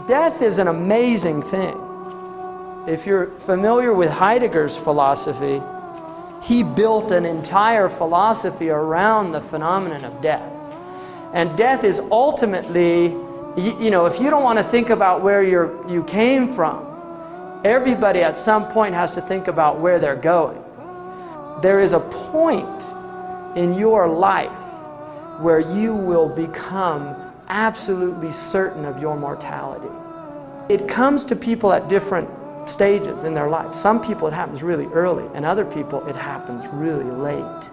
Death is an amazing thing. If you're familiar with Heidegger's philosophy, he built an entire philosophy around the phenomenon of death. And death is ultimately, you know, if you don't want to think about where you came from, everybody at some point has to think about where they're going. There is a point in your life where you will become absolutely certain of your mortality. It comes to people at different stages in their life. Some people it happens really early, and other people it happens really late.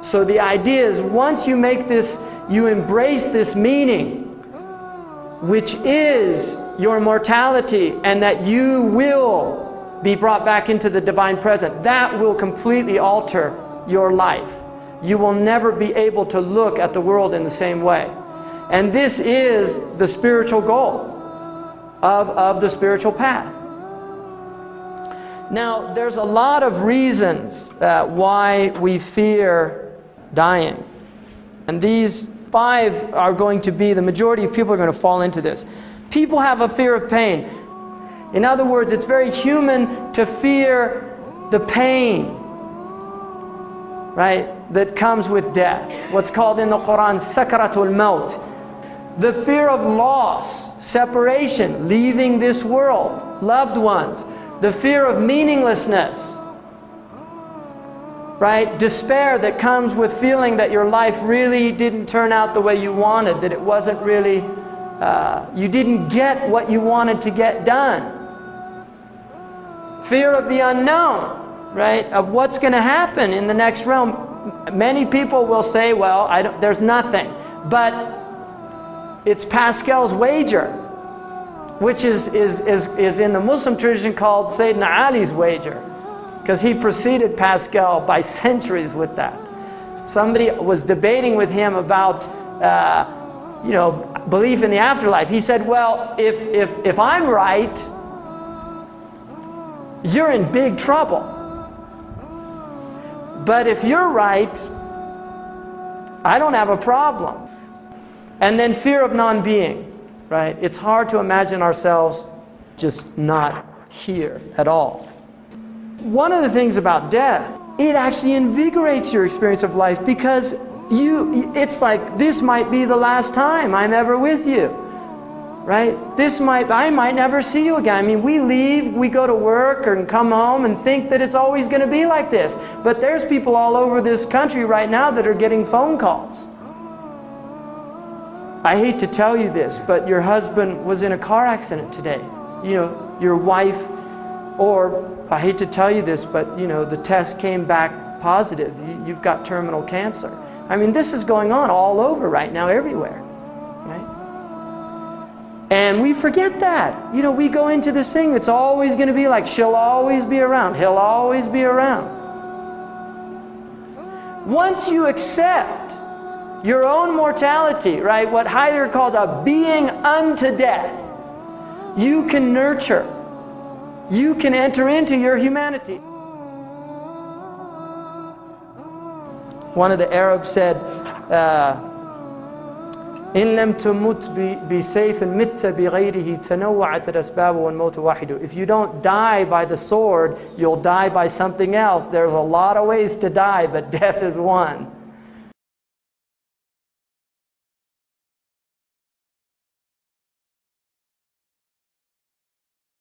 So the idea is, once you make this, you embrace this meaning, which is your mortality, and that you will be brought back into the divine present, that will completely alter your life. You will never be able to look at the world in the same way. And this is the spiritual goal of the spiritual path. Now, there's a lot of reasons why we fear dying. And these 5 are going to be, the majority of people are going to fall into this. People have a fear of pain. In other words, it's very human to fear the pain, right, that comes with death. What's called in the Quran, sakaratul maut. The fear of loss, separation, leaving this world, loved ones. The fear of meaninglessness, right? Despair that comes with feeling that your life really didn't turn out the way you wanted, that it wasn't really, you didn't get what you wanted to get done. Fear of the unknown, right? Of what's going to happen in the next realm. Many people will say, well, there's nothing. But it's Pascal's wager, which is in the Muslim tradition called Sayyidina Ali's wager, because he preceded Pascal by centuries with that. Somebody was debating with him about you know, belief in the afterlife. He said, well, if I'm right, you're in big trouble. But if you're right, I don't have a problem. And then fear of non-being, right? It's hard to imagine ourselves just not here at all. One of the things about death, it actually invigorates your experience of life, because it's like, this might be the last time I'm ever with you, right? I might never see you again. I mean, we leave, we go to work and come home and think that it's always going to be like this. But there's people all over this country right now that are getting phone calls. I hate to tell you this, but your husband was in a car accident today. You know, your wife, or I hate to tell you this, but you know, the test came back positive. You've got terminal cancer. I mean, this is going on all over right now, everywhere, right? And we forget that. You know, we go into this thing, it's always going to be like, she'll always be around, he'll always be around. Once you accept your own mortality, right, what Heidegger calls a being unto death, you can nurture, you can enter into your humanity. One of the Arabs said, إن لم تمت بسيف مت بغيره تنوعت الأسباب والموت واحد. If you don't die by the sword, you'll die by something else. There's a lot of ways to die, but death is one.